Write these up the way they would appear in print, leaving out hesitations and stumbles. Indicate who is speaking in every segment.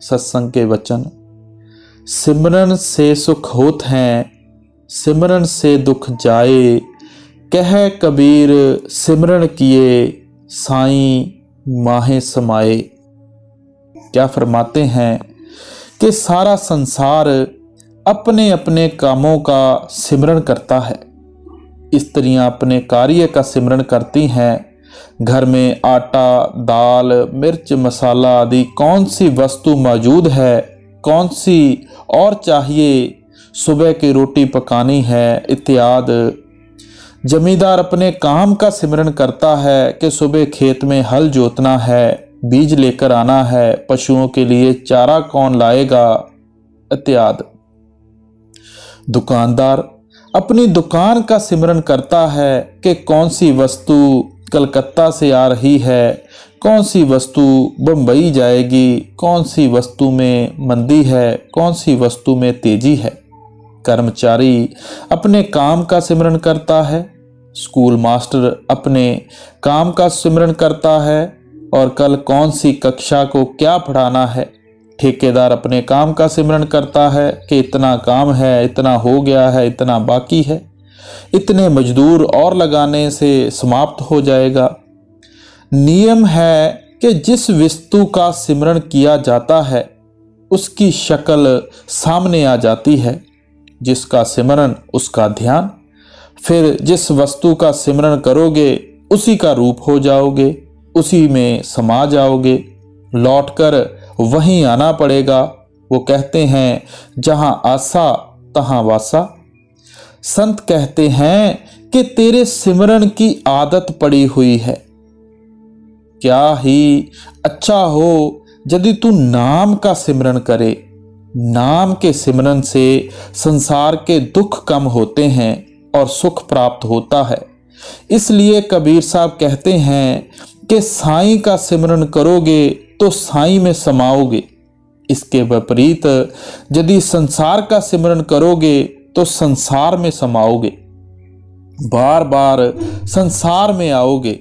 Speaker 1: सत्संग के वचन। सिमरन से सुख होत हैं, सिमरन से दुख जाए। कह कबीर सिमरन किए, साईं माहे समाए। क्या फरमाते हैं कि सारा संसार अपने अपने कामों का सिमरन करता है। स्त्रियां अपने कार्य का सिमरन करती हैं। घर में आटा, दाल, मिर्च, मसाला आदि कौन सी वस्तु मौजूद है, कौन सी और चाहिए, सुबह की रोटी पकानी है इत्यादि। जमींदार अपने काम का सिमरन करता है कि सुबह खेत में हल जोतना है, बीज लेकर आना है, पशुओं के लिए चारा कौन लाएगा इत्यादि। दुकानदार अपनी दुकान का सिमरन करता है कि कौन सी वस्तु कलकत्ता से आ रही है, कौन सी वस्तु बम्बई जाएगी, कौन सी वस्तु में मंदी है, कौन सी वस्तु में तेजी है। कर्मचारी अपने काम का सिमरन करता है। स्कूल मास्टर अपने काम का सिमरन करता है और कल कौन सी कक्षा को क्या पढ़ाना है। ठेकेदार अपने काम का सिमरन करता है कि इतना काम है, इतना हो गया है, इतना बाकी है, इतने मजदूर और लगाने से समाप्त हो जाएगा। नियम है कि जिस वस्तु का सिमरन किया जाता है उसकी शक्ल सामने आ जाती है। जिसका सिमरन उसका ध्यान। फिर जिस वस्तु का सिमरन करोगे उसी का रूप हो जाओगे, उसी में समा जाओगे, लौटकर वहीं आना पड़ेगा। वो कहते हैं जहां आसा तहां वासा। संत कहते हैं कि तेरे सिमरन की आदत पड़ी हुई है। क्या ही अच्छा हो यदि तू नाम का सिमरन करे। नाम के सिमरन से संसार के दुख कम होते हैं और सुख प्राप्त होता है। इसलिए कबीर साहब कहते हैं कि साईं का सिमरन करोगे तो साईं में समाओगे। इसके विपरीत यदि संसार का सिमरन करोगे तो संसार में समाओगे, बार बार संसार में आओगे।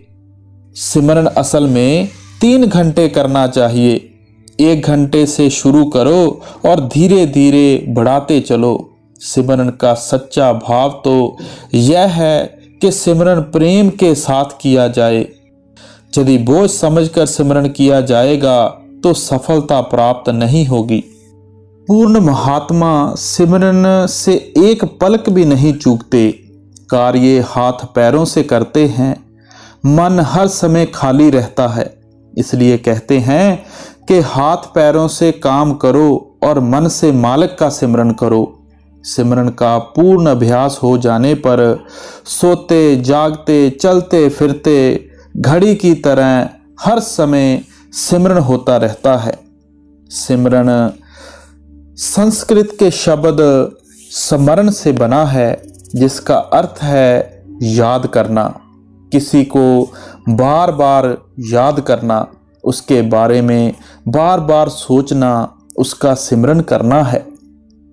Speaker 1: सिमरन असल में 3 घंटे करना चाहिए। 1 घंटे से शुरू करो और धीरे धीरे बढ़ाते चलो। सिमरन का सच्चा भाव तो यह है कि सिमरन प्रेम के साथ किया जाए। यदि बोझ समझकर सिमरन किया जाएगा तो सफलता प्राप्त नहीं होगी। पूर्ण महात्मा सिमरन से एक पलक भी नहीं चूकते। कार्य हाथ पैरों से करते हैं। मन हर समय खाली रहता है। इसलिए कहते हैं कि हाथ पैरों से काम करो और मन से मालिक का सिमरन करो। सिमरन का पूर्ण अभ्यास हो जाने पर सोते जागते चलते फिरते घड़ी की तरह हर समय सिमरन होता रहता है। सिमरन संस्कृत के शब्द स्मरण से बना है, जिसका अर्थ है याद करना। किसी को बार बार याद करना, उसके बारे में बार बार सोचना, उसका सिमरन करना है।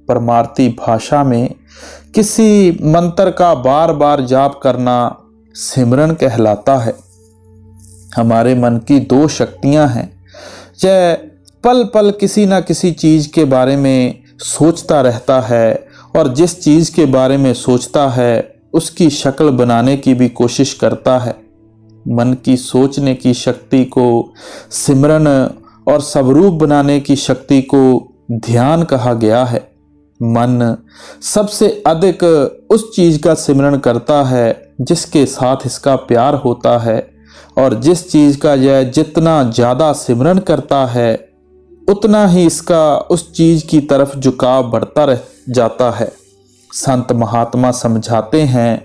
Speaker 1: परमार्थी भाषा में किसी मंत्र का बार बार जाप करना सिमरन कहलाता है। हमारे मन की 2 शक्तियां हैं। यह पल पल किसी न किसी चीज के बारे में सोचता रहता है और जिस चीज के बारे में सोचता है उसकी शक्ल बनाने की भी कोशिश करता है। मन की सोचने की शक्ति को सिमरन और स्वरूप बनाने की शक्ति को ध्यान कहा गया है। मन सबसे अधिक उस चीज का सिमरन करता है जिसके साथ इसका प्यार होता है, और जिस चीज का यह जितना ज्यादा सिमरन करता है उतना ही इसका उस चीज की तरफ झुकाव बढ़ता रह जाता है। संत महात्मा समझाते हैं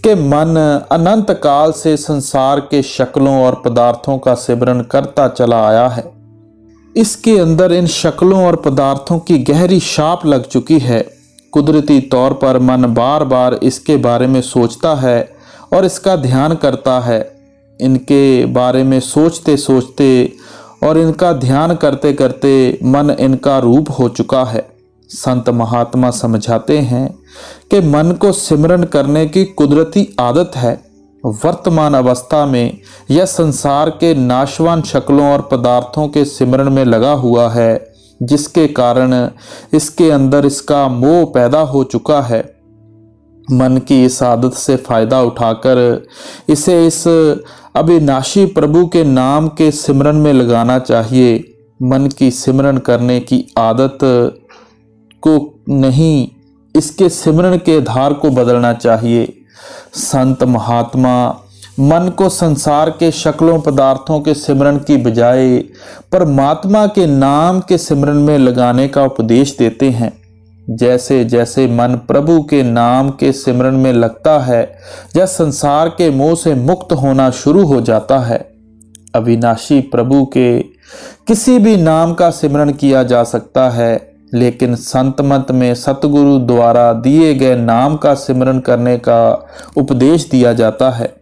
Speaker 1: कि मन अनंत काल से संसार के शक्लों और पदार्थों का सिमरन करता चला आया है। इसके अंदर इन शक्लों और पदार्थों की गहरी छाप लग चुकी है। कुदरती तौर पर मन बार बार इसके बारे में सोचता है और इसका ध्यान करता है। इनके बारे में सोचते सोचते और इनका ध्यान करते करते मन इनका रूप हो चुका है। संत महात्मा समझाते हैं कि मन को सिमरन करने की कुदरती आदत है। वर्तमान अवस्था में यह संसार के नाशवान शक्लों और पदार्थों के सिमरन में लगा हुआ है, जिसके कारण इसके अंदर इसका मोह पैदा हो चुका है। मन की इस आदत से फायदा उठाकर इसे इस अविनाशी प्रभु के नाम के सिमरन में लगाना चाहिए। मन की सिमरन करने की आदत को नहीं, इसके सिमरन के धार को बदलना चाहिए। संत महात्मा मन को संसार के शक्लों पदार्थों के सिमरन की बजाय परमात्मा के नाम के सिमरन में लगाने का उपदेश देते हैं। जैसे जैसे मन प्रभु के नाम के सिमरन में लगता है, जब संसार के मोह से मुक्त होना शुरू हो जाता है। अविनाशी प्रभु के किसी भी नाम का सिमरन किया जा सकता है, लेकिन संत मत में सतगुरु द्वारा दिए गए नाम का सिमरन करने का उपदेश दिया जाता है।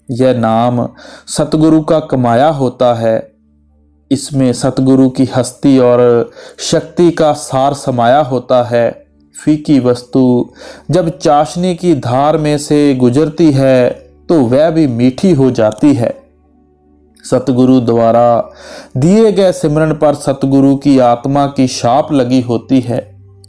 Speaker 1: यह नाम सतगुरु का कमाया होता है। इसमें सतगुरु की हस्ती और शक्ति का सार समाया होता है। फीकी वस्तु जब चाशनी की धार में से गुजरती है तो वह भी मीठी हो जाती है। सतगुरु द्वारा दिए गए सिमरन पर सतगुरु की आत्मा की छाप लगी होती है।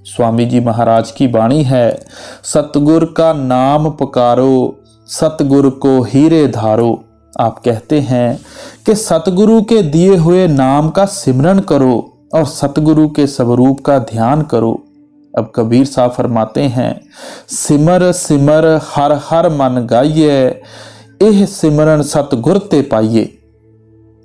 Speaker 1: स्वामी जी महाराज की वाणी है, सतगुर का नाम पुकारो, सतगुरु को हीरे धारो। आप कहते हैं कि सतगुरु के दिए हुए नाम का सिमरन करो और सतगुरु के स्वरूप का ध्यान करो। अब कबीर साहब फरमाते हैं, सिमर सिमर हर हर मन गाइए, एह सिमरन सतगुर ते पाइए।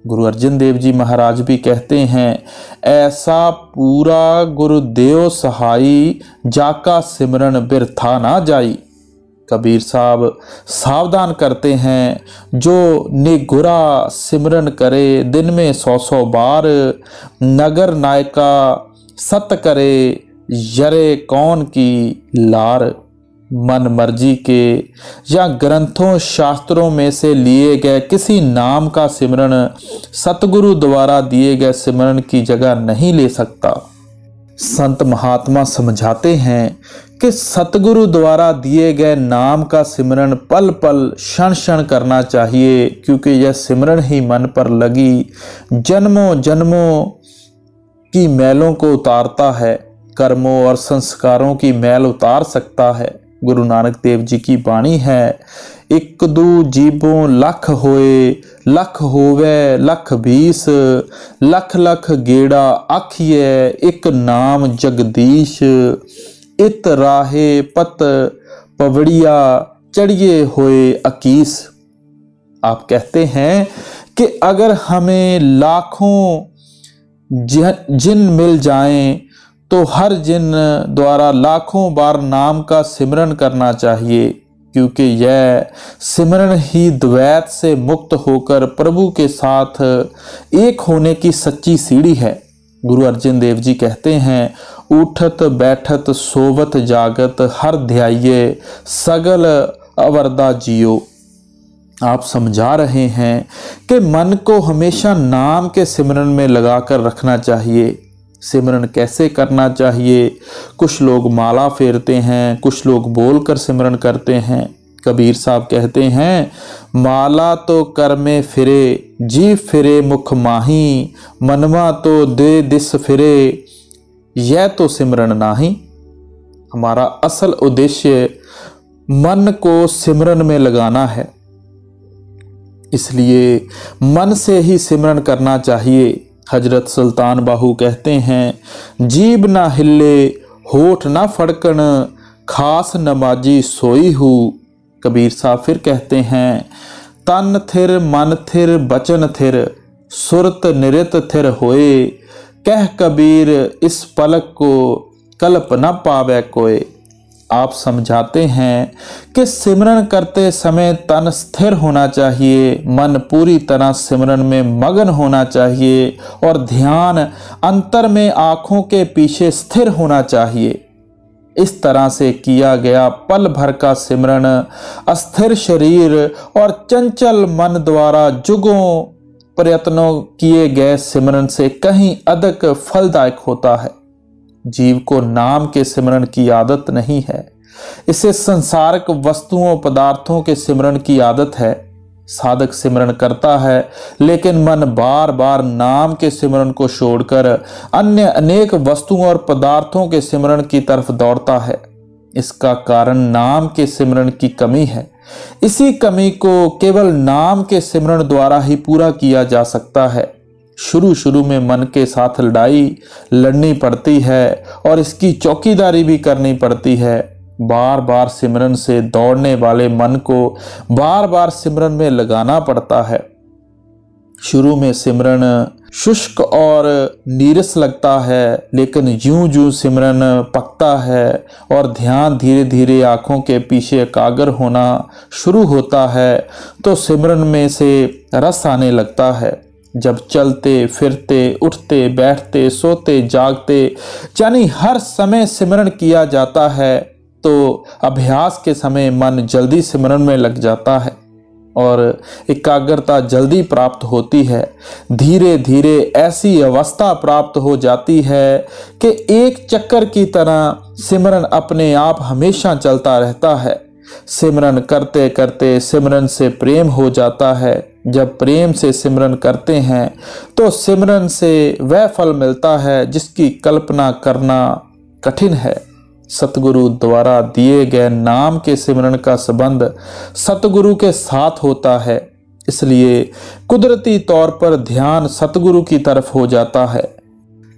Speaker 1: गुरु अर्जन देव जी महाराज भी कहते हैं, ऐसा पूरा गुरुदेव सहाई, जाका सिमरन बिरथा ना जाई। कबीर साहब सावधान करते हैं, जो निगुरा सिमरन करे दिन में 100 बार, नगर नायका सत करे यरे कौन की लार। मन मर्जी के या ग्रंथों शास्त्रों में से लिए गए किसी नाम का सिमरन सतगुरु द्वारा दिए गए सिमरन की जगह नहीं ले सकता। संत महात्मा समझाते हैं कि सतगुरु द्वारा दिए गए नाम का सिमरन पल पल क्षण क्षण करना चाहिए, क्योंकि यह सिमरन ही मन पर लगी जन्मों जन्मों की मैलों को उतारता है। कर्मों और संस्कारों की मैल उतार सकता है। गुरु नानक देव जी की वाणी है, एक दू जीवों लख होए, लख होवे लख 20, लख लख गेड़ा आखिए, एक नाम जगदीश, इत राहे पत पवड़िया चढ़िए होए 21। आप कहते हैं कि अगर हमें लाखों जिन मिल जाएं तो हर जिन द्वारा लाखों बार नाम का सिमरन करना चाहिए, क्योंकि यह सिमरन ही द्वैत से मुक्त होकर प्रभु के साथ एक होने की सच्ची सीढ़ी है। गुरु अर्जन देव जी कहते हैं, उठत बैठत सोवत जागत हर ध्याये, सगल अवरदा जियो। आप समझा रहे हैं कि मन को हमेशा नाम के सिमरन में लगाकर रखना चाहिए। सिमरन कैसे करना चाहिए? कुछ लोग माला फेरते हैं, कुछ लोग बोलकर सिमरन करते हैं। कबीर साहब कहते हैं, माला तो कर में फिरे, जी फिरे मुख माही, मनवा तो दे दिस फिरे, यह तो सिमरन नाही। हमारा असल उद्देश्य मन को सिमरन में लगाना है, इसलिए मन से ही सिमरन करना चाहिए। हजरत सुल्तान बाहू कहते हैं, जीभ ना हिले होठ ना फड़कन, खास नमाजी सोई हूँ। कबीर साहब फिर कहते हैं, तन थिर मन थिर बचन थिर, सुरत निरत थिर होए, कह कबीर इस पलक को कल्प न पावे कोय। आप समझाते हैं कि सिमरन करते समय तन स्थिर होना चाहिए, मन पूरी तरह सिमरन में मगन होना चाहिए और ध्यान अंतर में आंखों के पीछे स्थिर होना चाहिए। इस तरह से किया गया पल भर का सिमरन अस्थिर शरीर और चंचल मन द्वारा जुगों प्रयत्नों किए गए सिमरन से कहीं अधिक फलदायक होता है। जीव को नाम के सिमरन की आदत नहीं है, इसे संसारिक वस्तुओं पदार्थों के सिमरन की आदत है। साधक सिमरन करता है, लेकिन मन बार बार नाम के सिमरन को छोड़कर अन्य अनेक वस्तुओं और पदार्थों के सिमरन की तरफ दौड़ता है। इसका कारण नाम के सिमरन की कमी है। इसी कमी को केवल नाम के सिमरन द्वारा ही पूरा किया जा सकता है। शुरू शुरू में मन के साथ लड़ाई लड़नी पड़ती है और इसकी चौकीदारी भी करनी पड़ती है। बार बार सिमरन से दौड़ने वाले मन को बार बार सिमरन में लगाना पड़ता है। शुरू में सिमरन शुष्क और नीरस लगता है, लेकिन यूं यूं सिमरन पकता है और ध्यान धीरे धीरे आंखों के पीछे एकाग्र होना शुरू होता है तो सिमरन में से रस आने लगता है। जब चलते फिरते उठते बैठते सोते जागते यानी हर समय सिमरन किया जाता है तो अभ्यास के समय मन जल्दी सिमरन में लग जाता है और एकाग्रता जल्दी प्राप्त होती है। धीरे धीरे ऐसी अवस्था प्राप्त हो जाती है कि एक चक्कर की तरह सिमरन अपने आप हमेशा चलता रहता है। सिमरन करते करते सिमरन से प्रेम हो जाता है। जब प्रेम से सिमरन करते हैं तो सिमरन से वह फल मिलता है जिसकी कल्पना करना कठिन है। सतगुरु द्वारा दिए गए नाम के सिमरन का संबंध सतगुरु के साथ होता है, इसलिए कुदरती तौर पर ध्यान सतगुरु की तरफ हो जाता है।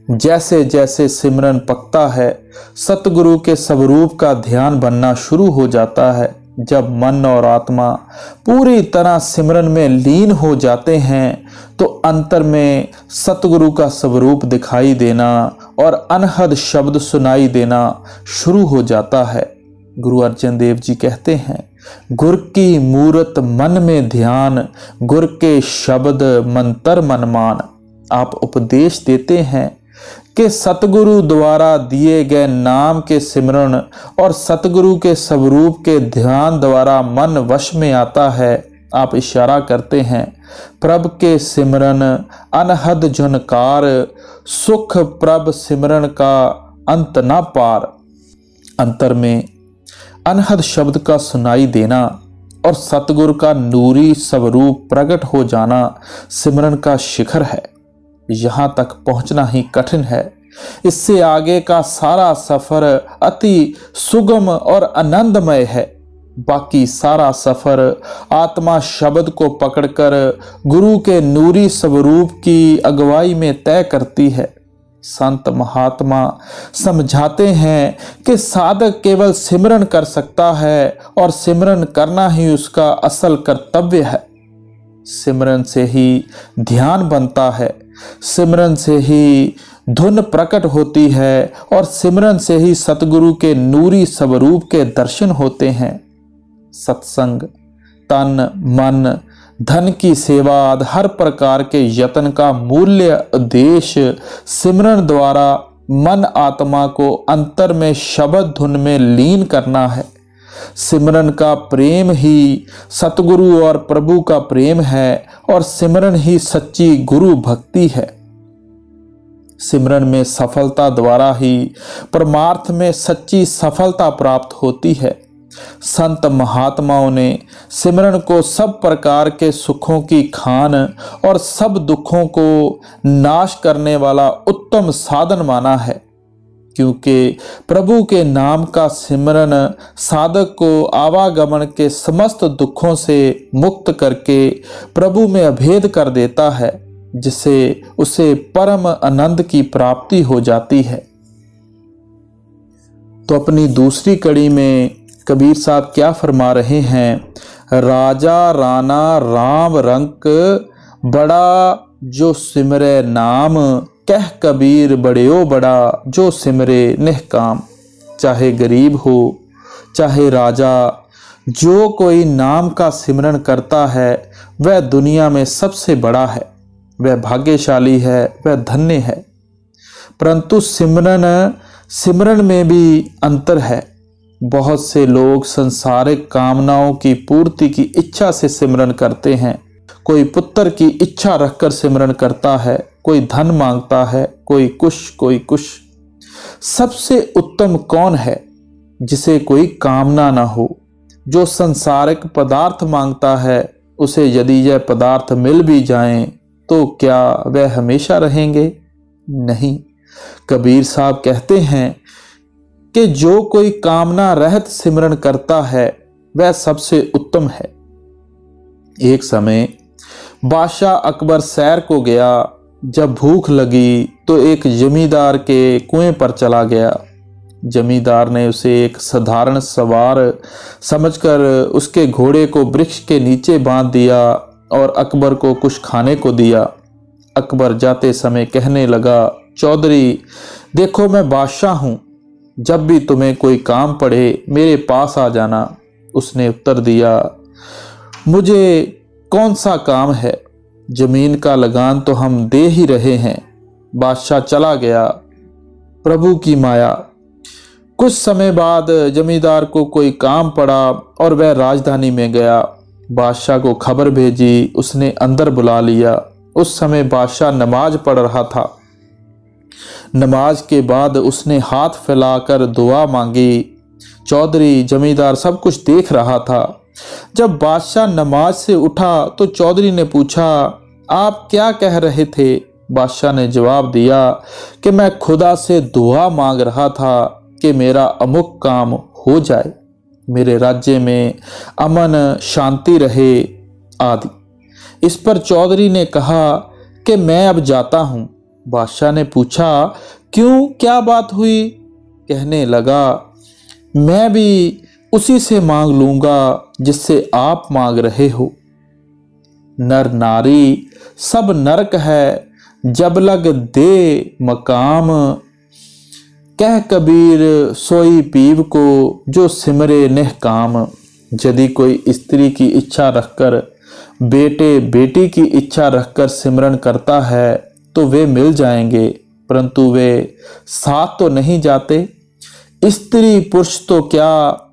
Speaker 1: जैसे जैसे सिमरन पकता है सतगुरु के स्वरूप का ध्यान बनना शुरू हो जाता है। जब मन और आत्मा पूरी तरह सिमरन में लीन हो जाते हैं तो अंतर में सतगुरु का स्वरूप दिखाई देना और अनहद शब्द सुनाई देना शुरू हो जाता है। गुरु अर्जन देव जी कहते हैं, गुर की मूरत मन में ध्यान, गुर के शब्द मंतर मन मान। आप उपदेश देते हैं कि सतगुरु द्वारा दिए गए नाम के सिमरन और सतगुरु के स्वरूप के ध्यान द्वारा मन वश में आता है। आप इशारा करते हैं, प्रभ के सिमरन अनहद झनकार, सुख प्रभ सिमरन का अंत ना पार। अंतर में अनहद शब्द का सुनाई देना और सतगुरु का नूरी स्वरूप प्रकट हो जाना सिमरन का शिखर है। यहाँ तक पहुँचना ही कठिन है। इससे आगे का सारा सफर अति सुगम और आनंदमय है। बाकी सारा सफर आत्मा शब्द को पकड़कर गुरु के नूरी स्वरूप की अगुवाई में तय करती है। संत महात्मा समझाते हैं कि साधक केवल सिमरन कर सकता है और सिमरन करना ही उसका असल कर्तव्य है। सिमरन से ही ध्यान बनता है, सिमरन से ही धुन प्रकट होती है और सिमरन से ही सतगुरु के नूरी स्वरूप के दर्शन होते हैं। सत्संग, तन मन धन की सेवा आदि हर प्रकार के यत्न का मूल्य उद्देश्य सिमरन द्वारा मन आत्मा को अंतर में शब्द धुन में लीन करना है। सिमरन का प्रेम ही सतगुरु और प्रभु का प्रेम है और सिमरन ही सच्ची गुरु भक्ति है। सिमरन में सफलता द्वारा ही परमार्थ में सच्ची सफलता प्राप्त होती है। संत महात्माओं ने सिमरन को सब प्रकार के सुखों की खान और सब दुखों को नाश करने वाला उत्तम साधन माना है, क्योंकि प्रभु के नाम का सिमरन साधक को आवागमन के समस्त दुखों से मुक्त करके प्रभु में अभेद कर देता है, जिससे उसे परम आनंद की प्राप्ति हो जाती है। तो अपनी दूसरी कड़ी में कबीर साहब क्या फरमा रहे हैं, राजा राणा राम रंक बड़ा जो सिमरे नाम, कह कबीर बड़ेओ बड़ा जो सिमरे निहकाम। चाहे गरीब हो चाहे राजा, जो कोई नाम का सिमरन करता है वह दुनिया में सबसे बड़ा है, वह भाग्यशाली है, वह धन्य है। परंतु सिमरन में भी अंतर है। बहुत से लोग सांसारिक कामनाओं की पूर्ति की इच्छा से सिमरन करते हैं। कोई पुत्र की इच्छा रखकर सिमरन करता है, कोई धन मांगता है, कोई कुछ। सबसे उत्तम कौन है? जिसे कोई कामना ना हो, जो सांसारिक पदार्थ मांगता है उसे यदि यह पदार्थ मिल भी जाएं तो क्या वह हमेशा रहेंगे? नहीं। कबीर साहब कहते हैं कि जो कोई कामना रहित सिमरन करता है वह सबसे उत्तम है। एक समय बादशाह अकबर सैर को गया। जब भूख लगी तो एक जमींदार के कुएं पर चला गया। जमींदार ने उसे एक साधारण सवार समझकर उसके घोड़े को वृक्ष के नीचे बांध दिया और अकबर को कुछ खाने को दिया। अकबर जाते समय कहने लगा, चौधरी देखो मैं बादशाह हूं, जब भी तुम्हें कोई काम पड़े मेरे पास आ जाना। उसने उत्तर दिया, मुझे कौन सा काम है, जमीन का लगान तो हम दे ही रहे हैं। बादशाह चला गया। प्रभु की माया। कुछ समय बाद जमींदार को कोई काम पड़ा और वह राजधानी में गया। बादशाह को खबर भेजी, उसने अंदर बुला लिया। उस समय बादशाह नमाज पढ़ रहा था। नमाज के बाद उसने हाथ फैलाकर दुआ मांगी। चौधरी जमींदार सब कुछ देख रहा था। जब बादशाह नमाज से उठा तो चौधरी ने पूछा, आप क्या कह रहे थे? बादशाह ने जवाब दिया कि मैं खुदा से दुआ मांग रहा था कि मेरा अमुक काम हो जाए, मेरे राज्य में अमन शांति रहे आदि। इस पर चौधरी ने कहा कि मैं अब जाता हूं। बादशाह ने पूछा, क्यों, क्या बात हुई? कहने लगा, मैं भी उसी से मांग लूंगा जिससे आप मांग रहे हो। नर नारी सब नरक है, जब लग दे मकाम, कह कबीर सोई पीव को जो सिमरे निहकाम। यदि कोई स्त्री की इच्छा रखकर, बेटे बेटी की इच्छा रखकर सिमरन करता है तो वे मिल जाएंगे, परंतु वे साथ तो नहीं जाते। स्त्री पुरुष तो क्या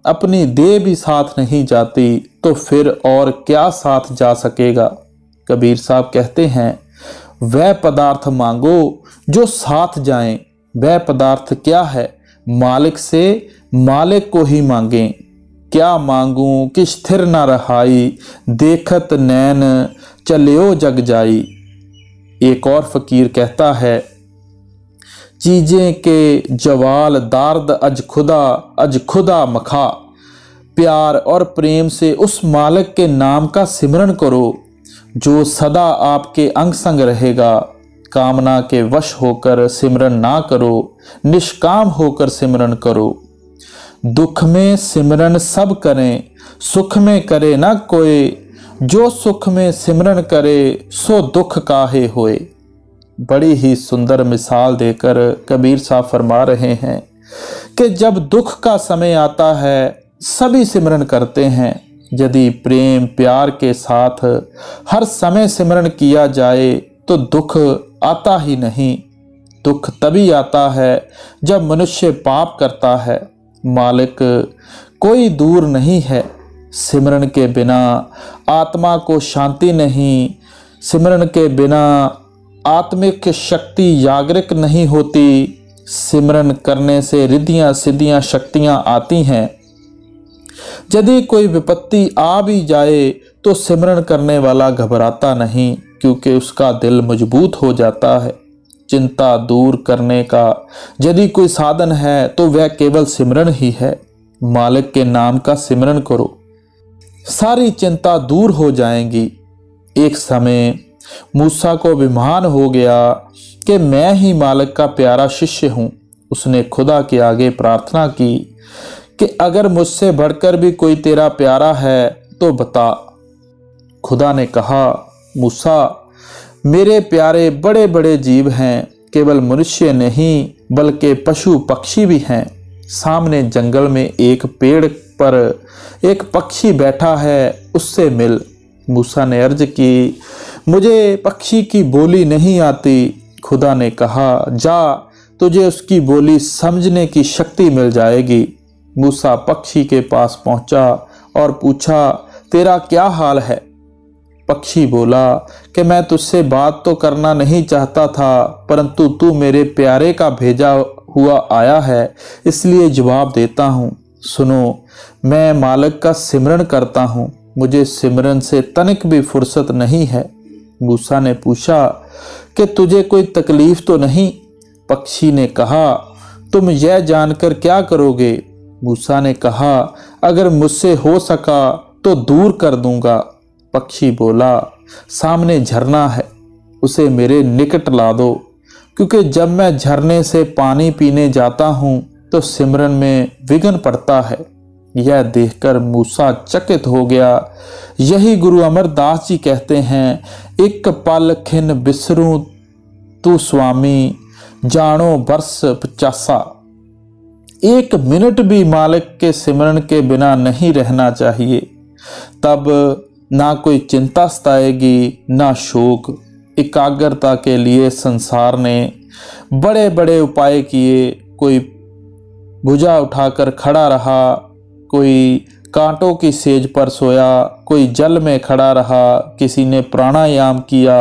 Speaker 1: अपनी देह भी साथ नहीं जाती, तो फिर और क्या साथ जा सकेगा। कबीर साहब कहते हैं, वह पदार्थ मांगो जो साथ जाएं। वह पदार्थ क्या है? मालिक से मालिक को ही मांगें। क्या मांगूं कि स्थिर न रहाई, देखत नैन चलियो जग जाई। एक और फकीर कहता है, चीजें के जवाल दार्द अज खुदा मखा। प्यार और प्रेम से उस मालिक के नाम का सिमरन करो जो सदा आपके अंग संग रहेगा। कामना के वश होकर सिमरन ना करो, निष्काम होकर सिमरन करो। दुख में सिमरन सब करें, सुख में करे ना कोई। जो सुख में सिमरन करे सो दुख काहे होए। बड़ी ही सुंदर मिसाल देकर कबीर साहब फरमा रहे हैं कि जब दुख का समय आता है सभी सिमरन करते हैं। यदि प्रेम प्यार के साथ हर समय सिमरन किया जाए तो दुख आता ही नहीं। दुख तभी आता है जब मनुष्य पाप करता है। मालिक कोई दूर नहीं है। सिमरन के बिना आत्मा को शांति नहीं। सिमरन के बिना आत्मिक शक्ति जागृत नहीं होती। सिमरन करने से रिद्धियां सिद्धियां शक्तियां आती हैं। यदि कोई विपत्ति आ भी जाए तो सिमरन करने वाला घबराता नहीं, क्योंकि उसका दिल मजबूत हो जाता है। चिंता दूर करने का यदि कोई साधन है तो वह केवल सिमरन ही है। मालिक के नाम का सिमरन करो, सारी चिंता दूर हो जाएंगी। एक समय मूसा को अभिमान हो गया कि मैं ही मालिक का प्यारा शिष्य हूँ। उसने खुदा के आगे प्रार्थना की कि अगर मुझसे बढ़कर भी कोई तेरा प्यारा है तो बता। खुदा ने कहा, मूसा मेरे प्यारे बड़े बड़े जीव हैं, केवल मनुष्य नहीं बल्कि पशु पक्षी भी हैं। सामने जंगल में एक पेड़ पर एक पक्षी बैठा है, उससे मिल। मूसा ने अर्ज की, मुझे पक्षी की बोली नहीं आती। खुदा ने कहा, जा, तुझे उसकी बोली समझने की शक्ति मिल जाएगी। मूसा पक्षी के पास पहुंचा और पूछा, तेरा क्या हाल है? पक्षी बोला कि मैं तुझसे बात तो करना नहीं चाहता था, परंतु तू मेरे प्यारे का भेजा हुआ आया है, इसलिए जवाब देता हूँ। सुनो, मैं मालिक का सिमरन करता हूँ। मुझे सिमरन से तनिक भी फुर्सत नहीं है। मूसा ने पूछा कि तुझे कोई तकलीफ तो नहीं? पक्षी ने कहा, तुम यह जानकर क्या करोगे? मूसा ने कहा, अगर मुझसे हो सका तो दूर कर दूंगा। पक्षी बोला, सामने झरना है, उसे मेरे निकट ला दो, क्योंकि जब मैं झरने से पानी पीने जाता हूँ तो सिमरन में विघ्न पड़ता है। यह देखकर मूसा चकित हो गया। यही गुरु अमरदास जी कहते हैं, एक पल खिन बिसरूं तू स्वामी, जानो बरस 50। एक मिनट भी मालिक के सिमरन के बिना नहीं रहना चाहिए। तब ना कोई चिंता सताएगी, ना शोक। एकाग्रता के लिए संसार ने बड़े बड़े उपाय किए। कोई भुजा उठाकर खड़ा रहा, कोई कांटों की सेज पर सोया, कोई जल में खड़ा रहा, किसी ने प्राणायाम किया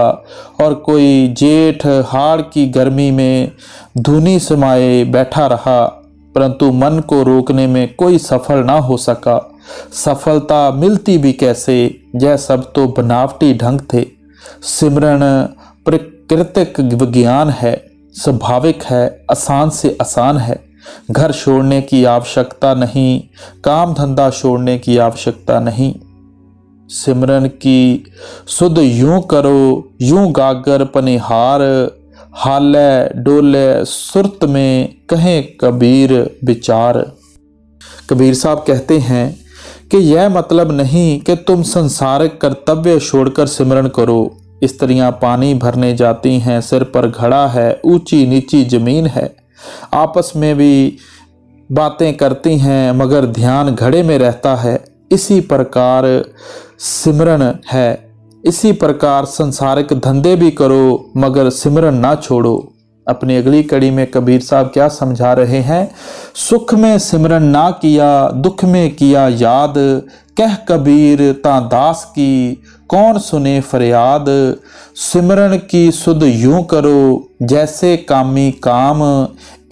Speaker 1: और कोई जेठ हाड़ की गर्मी में धुनी समाये बैठा रहा, परंतु मन को रोकने में कोई सफल ना हो सका। सफलता मिलती भी कैसे? यह सब तो बनावटी ढंग थे। सिमरन प्राकृतिक विज्ञान है, स्वाभाविक है, आसान से आसान है। घर छोड़ने की आवश्यकता नहीं, काम धंधा छोड़ने की आवश्यकता नहीं। सिमरन की सुध यूं करो, यूं गागर पनिहार, हाले डोले सुरत में कहें कबीर विचार। कबीर साहब कहते हैं कि यह मतलब नहीं कि तुम संसारिक कर्तव्य छोड़कर सिमरन करो। स्त्रियां पानी भरने जाती हैं, सिर पर घड़ा है, ऊंची नीची जमीन है, आपस में भी बातें करती हैं, मगर ध्यान घड़े में रहता है। इसी प्रकार सिमरन है। इसी प्रकार संसारिक धंधे भी करो, मगर सिमरन ना छोड़ो। अपनी अगली कड़ी में कबीर साहब क्या समझा रहे हैं? सुख में सिमरन ना किया, दुख में किया याद, कह कबीर ता दास की, कौन सुने फरियाद। सिमरन की सुध यूं करो, जैसे कामी काम,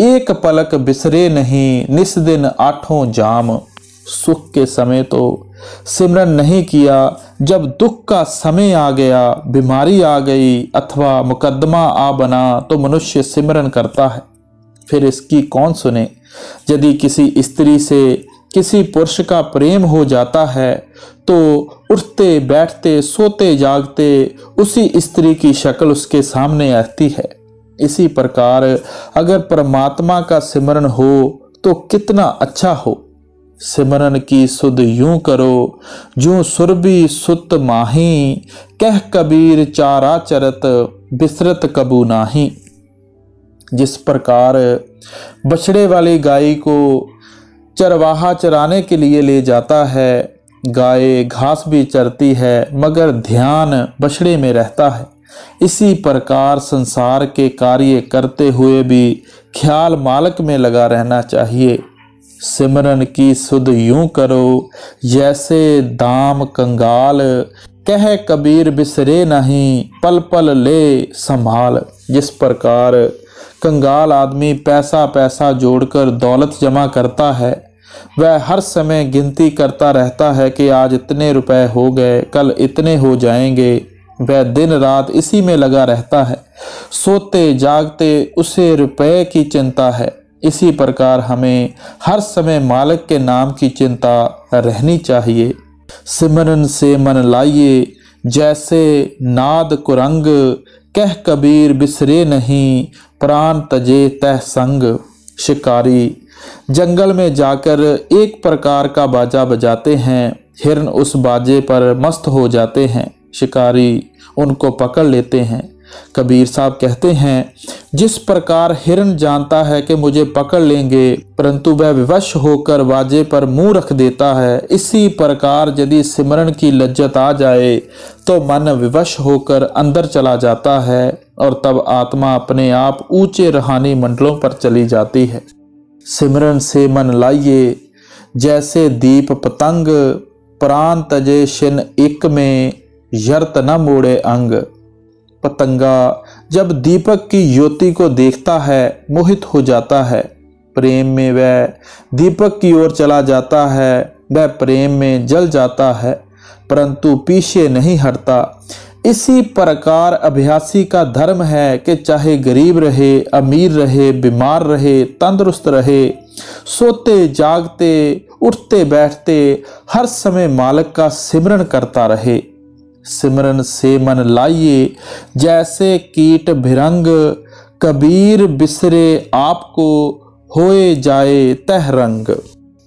Speaker 1: एक पलक बिसरे नहीं, निस दिन आठों जाम। सुख के समय तो सिमरन नहीं किया, जब दुख का समय आ गया, बीमारी आ गई अथवा मुकद्दमा आ बना, तो मनुष्य सिमरन करता है। फिर इसकी कौन सुने? यदि किसी स्त्री से किसी पुरुष का प्रेम हो जाता है तो उठते बैठते सोते जागते उसी स्त्री की शक्ल उसके सामने आती है। इसी प्रकार अगर परमात्मा का सिमरन हो तो कितना अच्छा हो। सिमरन की सुध यूं करो, जो सुरभि सुत माही, कह कबीर चारा चरत, बिसरत कबू नाही। जिस प्रकार बछड़े वाली गाय को चरवाहा चराने के लिए ले जाता है, गाय घास भी चरती है मगर ध्यान बछड़े में रहता है। इसी प्रकार संसार के कार्य करते हुए भी ख्याल मालिक में लगा रहना चाहिए। सिमरन की सुध यूं करो, जैसे दाम कंगाल, कह कबीर बिसरे नहीं, पल पल ले संभाल। जिस प्रकार कंगाल आदमी पैसा पैसा जोड़कर दौलत जमा करता है, वह हर समय गिनती करता रहता है कि आज इतने रुपए हो गए, कल इतने हो जाएंगे। वह दिन रात इसी में लगा रहता है, सोते जागते उसे रुपए की चिंता है। इसी प्रकार हमें हर समय मालिक के नाम की चिंता रहनी चाहिए। सिमरन से मन लाइए, जैसे नाद कुरंग, कह कबीर बिसरे नहीं, प्राण तजे तह संग। शिकारी जंगल में जाकर एक प्रकार का बाजा बजाते हैं, हिरन उस बाजे पर मस्त हो जाते हैं, शिकारी उनको पकड़ लेते हैं। कबीर साहब कहते हैं, जिस प्रकार हिरन जानता है कि मुझे पकड़ लेंगे परंतु वह विवश होकर बाजे पर मुंह रख देता है, इसी प्रकार यदि सिमरन की लज्जत आ जाए तो मन विवश होकर अंदर चला जाता है और तब आत्मा अपने आप ऊंचे रूहानी मंडलों पर चली जाती है। सिमरन से मन लाइए, जैसे दीप पतंग, प्राण तजे शिन एक में, यर्त न मोड़े अंग। पतंगा जब दीपक की ज्योति को देखता है मोहित हो जाता है, प्रेम में वह दीपक की ओर चला जाता है, वह प्रेम में जल जाता है। परंतु पीछे नहीं हटता। इसी प्रकार अभ्यासी का धर्म है कि चाहे गरीब रहे, अमीर रहे, बीमार रहे, तंदुरुस्त रहे, सोते जागते, उठते बैठते, हर समय मालिक का सिमरन करता रहे। सिमरन से मन लाइए, जैसे कीट भिरंग, कबीर बिसरे आपको, होए जाए तह रंग।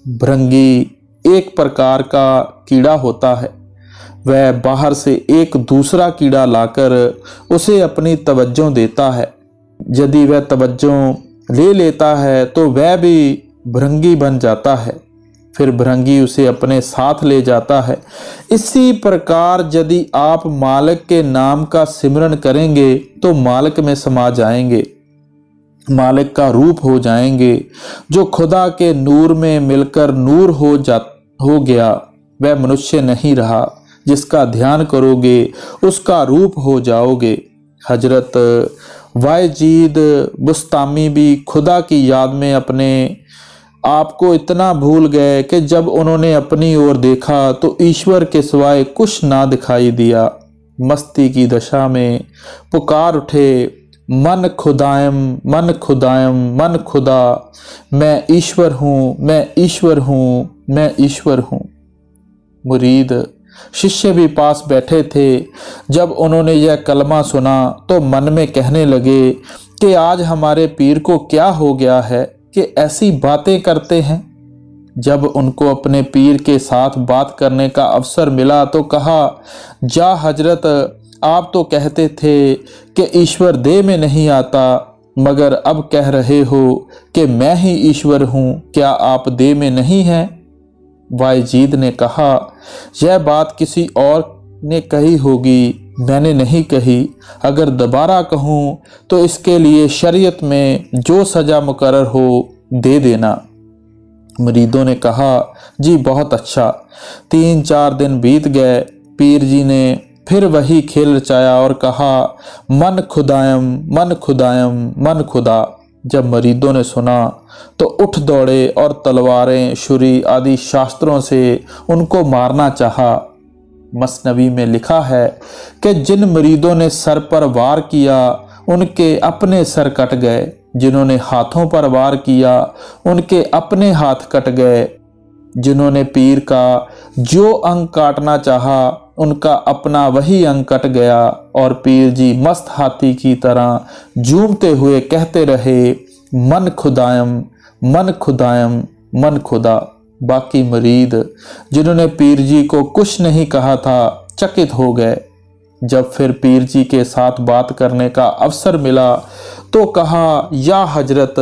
Speaker 1: भृंगी एक प्रकार का कीड़ा होता है। वह बाहर से एक दूसरा कीड़ा लाकर उसे अपनी तवज्जो देता है। यदि वह तवज्जो ले लेता है तो वह भी भृंगी बन जाता है, फिर भृंगी उसे अपने साथ ले जाता है। इसी प्रकार यदि आप मालिक के नाम का सिमरन करेंगे तो मालिक में समा जाएंगे, मालिक का रूप हो जाएंगे। जो खुदा के नूर में मिलकर नूर हो गया वह मनुष्य नहीं रहा। जिसका ध्यान करोगे उसका रूप हो जाओगे। हजरत वायजीद बुस्तामी भी खुदा की याद में अपने आप को इतना भूल गए कि जब उन्होंने अपनी ओर देखा तो ईश्वर के सिवाय कुछ ना दिखाई दिया। मस्ती की दशा में पुकार उठे, मन खुदायम, मन खुदायम, मन खुदा, मैं ईश्वर हूँ, मैं ईश्वर हूँ, मैं ईश्वर हूँ। मुरीद शिष्य भी पास बैठे थे। जब उन्होंने यह कलमा सुना तो मन में कहने लगे कि आज हमारे पीर को क्या हो गया है कि ऐसी बातें करते हैं। जब उनको अपने पीर के साथ बात करने का अवसर मिला तो कहा, जा हजरत, आप तो कहते थे कि ईश्वर देह में नहीं आता, मगर अब कह रहे हो कि मैं ही ईश्वर हूँ, क्या आप देह में नहीं हैं? वायजीद ने कहा, यह बात किसी और ने कही होगी, मैंने नहीं कही। अगर दोबारा कहूँ तो इसके लिए शरीयत में जो सज़ा मुकर्रर हो दे देना। मुरीदों ने कहा, जी बहुत अच्छा। 3-4 दिन बीत गए। पीर जी ने फिर वही खेल रचाया और कहा, मन खुदायम, मन खुदायम, मन खुदा। जब मरीदों ने सुना तो उठ दौड़े और तलवारें, छुरी आदि शास्त्रों से उनको मारना चाहा। मसनवी में लिखा है कि जिन मरीदों ने सर पर वार किया उनके अपने सर कट गए, जिन्होंने हाथों पर वार किया उनके अपने हाथ कट गए, जिन्होंने पीर का जो अंग काटना चाहा उनका अपना वही अंग कट गया। और पीर जी मस्त हाथी की तरह झूमते हुए कहते रहे, मन खुदायम, मन खुदायम, मन खुदा। बाकी मरीद जिन्होंने पीर जी को कुछ नहीं कहा था चकित हो गए। जब फिर पीर जी के साथ बात करने का अवसर मिला तो कहा, या हजरत,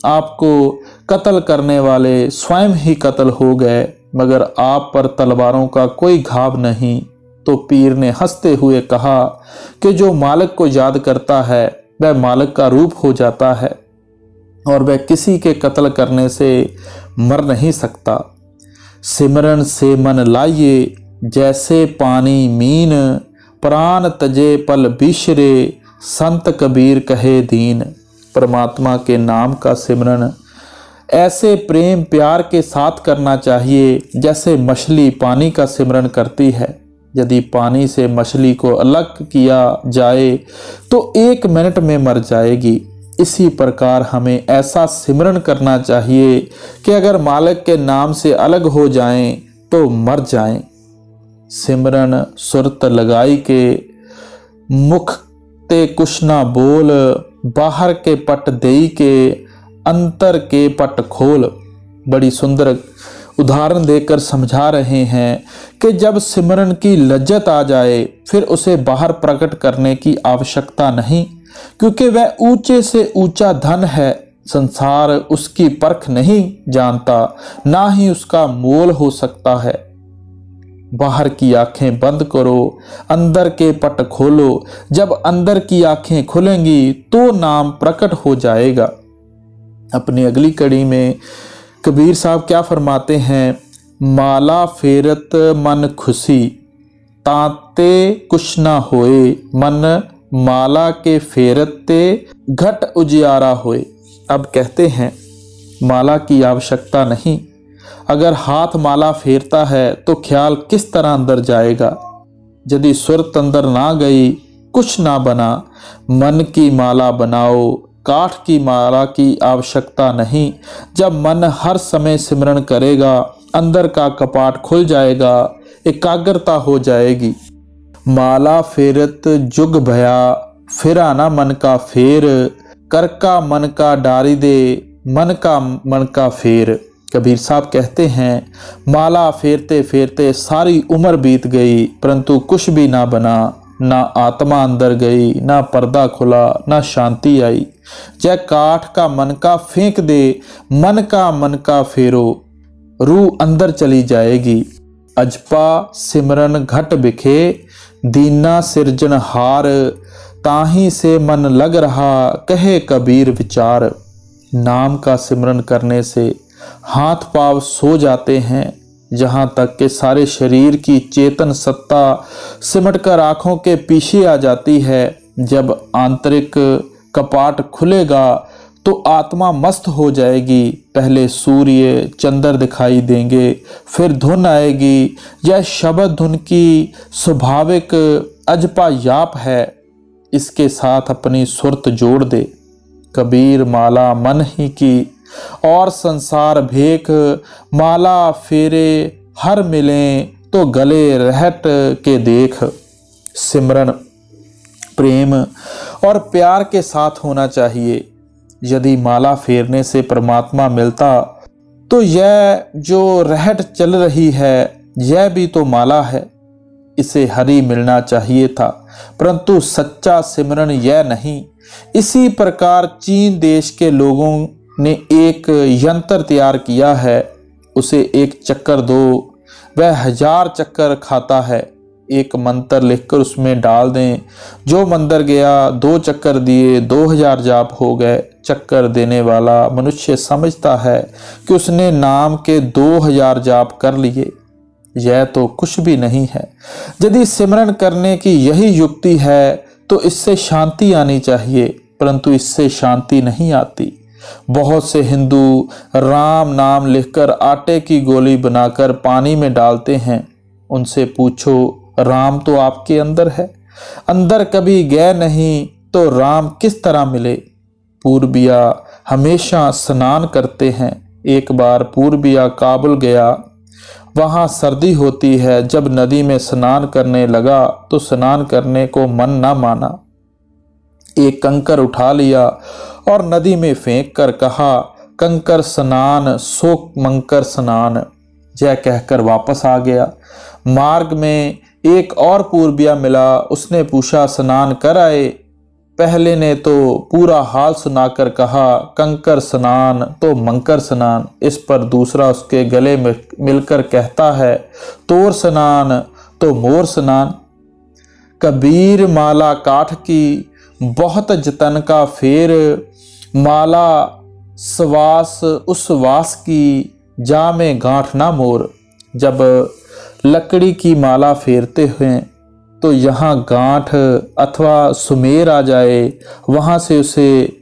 Speaker 1: आपको कत्ल करने वाले स्वयं ही कत्ल हो गए, मगर आप पर तलवारों का कोई घाव नहीं। तो पीर ने हंसते हुए कहा कि जो मालिक को याद करता है वह मालिक का रूप हो जाता है और वह किसी के कत्ल करने से मर नहीं सकता। सिमरन से मन लाइए, जैसे पानी मीन, प्राण तजे पल बिशरे, संत कबीर कहे दीन। परमात्मा के नाम का सिमरन ऐसे प्रेम प्यार के साथ करना चाहिए जैसे मछली पानी का सिमरन करती है। यदि पानी से मछली को अलग किया जाए तो 1 मिनट में मर जाएगी। इसी प्रकार हमें ऐसा सिमरन करना चाहिए कि अगर मालिक के नाम से अलग हो जाएं तो मर जाएं। सिमरन सुरत लगाई के, मुख ते कुछ ना बोल, बाहर के पट देई के, अंतर के पट खोल। बड़ी सुंदर उदाहरण देकर समझा रहे हैं कि जब सिमरन की लज्जत आ जाए फिर उसे बाहर प्रकट करने की आवश्यकता नहीं, क्योंकि वह ऊंचे से ऊंचा धन है। संसार उसकी परख नहीं जानता, ना ही उसका मोल हो सकता है। बाहर की आंखें बंद करो, अंदर के पट खोलो। जब अंदर की आंखें खुलेंगी तो नाम प्रकट हो जाएगा। अपनी अगली कड़ी में कबीर साहब क्या फरमाते हैं, माला फेरत मन खुशी, ताते कुछ ना होए, मन माला के फेरते घट उजियारा होए। अब कहते हैं माला की आवश्यकता नहीं, अगर हाथ माला फेरता है तो ख्याल किस तरह अंदर जाएगा। यदि सुरत अंदर ना गई कुछ ना बना। मन की माला बनाओ, काठ की माला की आवश्यकता नहीं। जब मन हर समय सिमरन करेगा अंदर का कपाट खुल जाएगा, एकाग्रता हो जाएगी। माला फेरत जुग भया, फिरा ना मन का फेर। कर का मन का डारी दे, मन का फेर। कबीर साहब कहते हैं, माला फेरते फेरते सारी उम्र बीत गई परंतु कुछ भी ना बना। ना आत्मा अंदर गई, ना पर्दा खुला, ना शांति आई। जय काठ का मन का फेंक दे, मन का फेरो, रूह अंदर चली जाएगी। अजपा सिमरन घट बिखे, दीना सिरजनहार। ताही से मन लग रहा, कहे कबीर विचार। नाम का सिमरन करने से हाथ पांव सो जाते हैं, जहाँ तक कि सारे शरीर की चेतन सत्ता सिमटकर आँखों के पीछे आ जाती है। जब आंतरिक कपाट खुलेगा तो आत्मा मस्त हो जाएगी। पहले सूर्य चंद्र दिखाई देंगे, फिर धुन आएगी। यह शब्द धुन की स्वाभाविक अजपा याप है, इसके साथ अपनी सुरत जोड़ दे। कबीर माला मन ही की और संसार भेख, माला फेरे हर मिलें तो गले रहट के देख। सिमरन प्रेम और प्यार के साथ होना चाहिए। यदि माला फेरने से परमात्मा मिलता तो यह जो रहट चल रही है यह भी तो माला है, इसे हरि मिलना चाहिए था, परंतु सच्चा सिमरन यह नहीं। इसी प्रकार चीन देश के लोगों ने एक यंत्र तैयार किया है, उसे एक चक्कर दो वह 1000 चक्कर खाता है। एक मंत्र लिखकर उसमें डाल दें, जो मंदिर गया 2 चक्कर दिए 2000 जाप हो गए। चक्कर देने वाला मनुष्य समझता है कि उसने नाम के 2000 जाप कर लिए, यह तो कुछ भी नहीं है। यदि सिमरन करने की यही युक्ति है तो इससे शांति आनी चाहिए, परंतु इससे शांति नहीं आती। बहुत से हिंदू राम नाम लिखकर आटे की गोली बनाकर पानी में डालते हैं। उनसे पूछो, राम तो आपके अंदर है, अंदर कभी गए नहीं तो राम किस तरह मिले। पूर्बिया हमेशा स्नान करते हैं। एक बार पूर्बिया काबुल गया, वहाँ सर्दी होती है। जब नदी में स्नान करने लगा तो स्नान करने को मन ना माना। एक कंकर उठा लिया और नदी में फेंक कर कहा, कंकर स्नान सो मंकर स्नान। जय कहकर वापस आ गया। मार्ग में एक और पूर्बिया मिला, उसने पूछा, स्नान कर आए? पहले ने तो पूरा हाल सुनाकर कहा, कंकर स्नान तो मंकर स्नान। इस पर दूसरा उसके गले में मिलकर कहता है, तोर स्नान तो मोर स्नान। कबीर माला काठ की बहुत जतन का फेर, माला सवास उस वास की, जा में गांठ ना मोर। जब लकड़ी की माला फेरते हैं तो यहाँ गांठ अथवा सुमेर आ जाए, वहाँ से उसे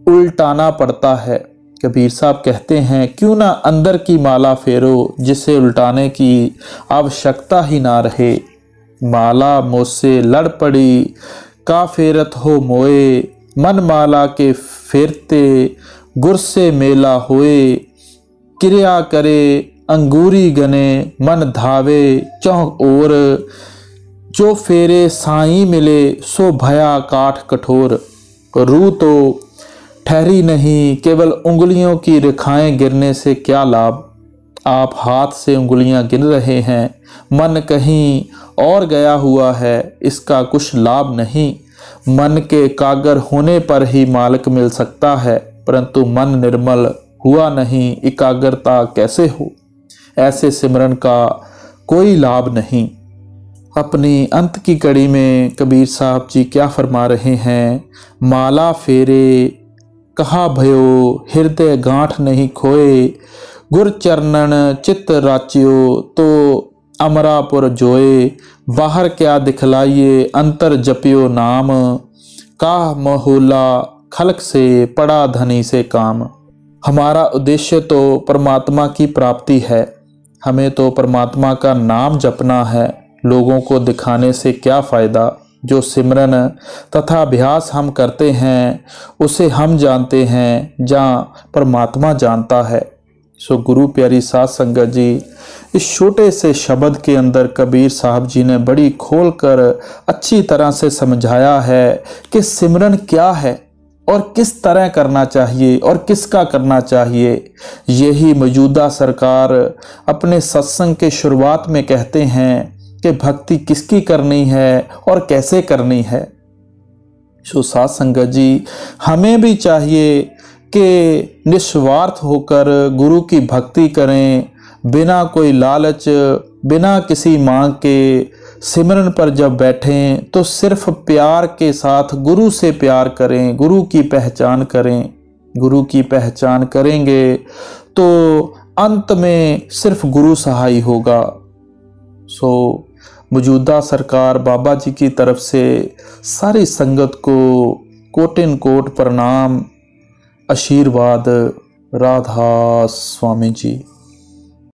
Speaker 1: उल्टाना पड़ता है। कबीर साहब कहते हैं, क्यों ना अंदर की माला फेरो जिसे उल्टाने की आवश्यकता ही ना रहे। माला मुझसे लड़ पड़ी, का फेरत हो मोए। मन माला के फेरते, गुर से मेला होए। क्रिया करे अंगूरी गने, मन धावे चौं ओर। जो फेरे साई मिले, सो भया काठ कठोर। रूह तो ठहरी नहीं, केवल उंगलियों की रेखाएं गिरने से क्या लाभ। आप हाथ से उंगलियां गिन रहे हैं, मन कहीं और गया हुआ है, इसका कुछ लाभ नहीं। मन के एकाग्र होने पर ही मालिक मिल सकता है, परंतु मन निर्मल हुआ नहीं, एकाग्रता कैसे हो। ऐसे सिमरन का कोई लाभ नहीं। अपनी अंत की कड़ी में कबीर साहब जी क्या फरमा रहे हैं, माला फेरे कहा भयो, हृदय गांठ नहीं खोए। गुर चरणन चित्त राचियो, तो अमरापुर जोए। बाहर क्या दिखलाइए, अंतर जपियो नाम। का महोला खलक से, पड़ा धनी से काम। हमारा उद्देश्य तो परमात्मा की प्राप्ति है, हमें तो परमात्मा का नाम जपना है। लोगों को दिखाने से क्या फ़ायदा। जो सिमरन तथा अभ्यास हम करते हैं उसे हम जानते हैं, जहाँ परमात्मा जानता है। सो गुरु प्यारी साध संगत जी, इस छोटे से शब्द के अंदर कबीर साहब जी ने बड़ी खोल कर अच्छी तरह से समझाया है कि सिमरन क्या है और किस तरह करना चाहिए और किसका करना चाहिए। यही मौजूदा सरकार अपने सत्संग के शुरुआत में कहते हैं कि भक्ति किसकी करनी है और कैसे करनी है। सो साध संगत जी, हमें भी चाहिए कि निस्वार्थ होकर गुरु की भक्ति करें, बिना कोई लालच, बिना किसी मांग के सिमरन पर जब बैठें तो सिर्फ प्यार के साथ गुरु से प्यार करें, गुरु की पहचान करें। गुरु की पहचान करेंगे तो अंत में सिर्फ गुरु सहाय होगा। सो मौजूदा सरकार बाबा जी की तरफ से सारी संगत को कोटिन कोट प्रणाम, आशीर्वाद। राधा स्वामी जी।